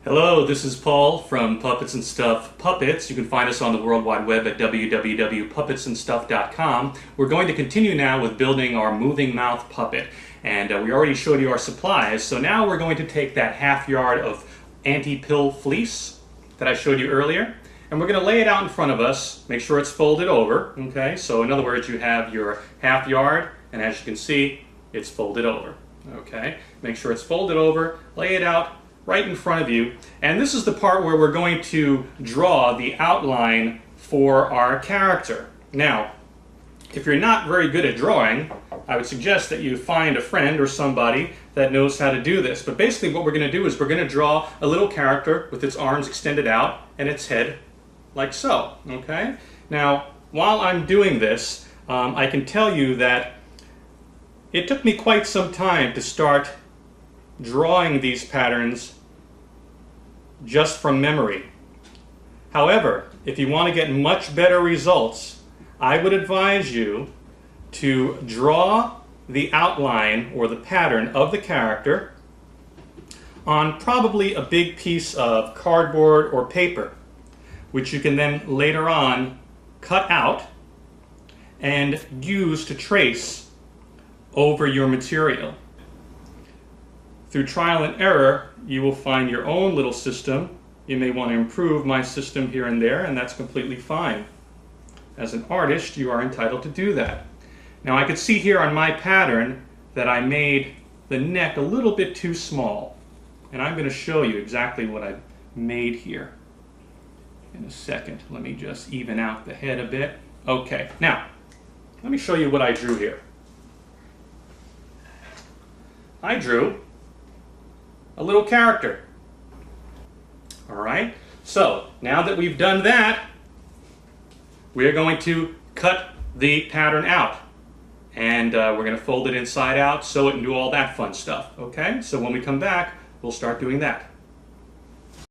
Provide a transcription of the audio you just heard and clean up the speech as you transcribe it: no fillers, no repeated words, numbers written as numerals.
Hello, this is Paul from Puppets and Stuff Puppets. You can find us on the World Wide Web at www.puppetsandstuff.com. We're going to continue now with building our moving mouth puppet. And we already showed you our supplies, so now we're going to take that half yard of anti-pill fleece that I showed you earlier, and we're going to lay it out in front of us. Make sure it's folded over, okay? So in other words, you have your half yard, and as you can see, it's folded over, okay? Make sure it's folded over, lay it out right in front of you, and this is the part where we're going to draw the outline for our character. Now, if you're not very good at drawing, I would suggest that you find a friend or somebody that knows how to do this. But basically what we're going to do is we're going to draw a little character with its arms extended out and its head like so, okay? Now, while I'm doing this, I can tell you that it took me quite some time to start drawing these patterns just from memory. However, if you want to get much better results, I would advise you to draw the outline or the pattern of the character on probably a big piece of cardboard or paper, which you can then later on cut out and use to trace over your material. Through trial and error, you will find your own little system. You may want to improve my system here and there, and that's completely fine. As an artist, you are entitled to do that. Now, I could see here on my pattern that I made the neck a little bit too small, and I'm going to show you exactly what I made here in a second. Let me just even out the head a bit. Okay, now, let me show you what I drew here. I drew a little character. All right, so now that we've done that, we're going to cut the pattern out, and we're going to fold it inside out, sew it, and do all that fun stuff. Okay, so when we come back, we'll start doing that.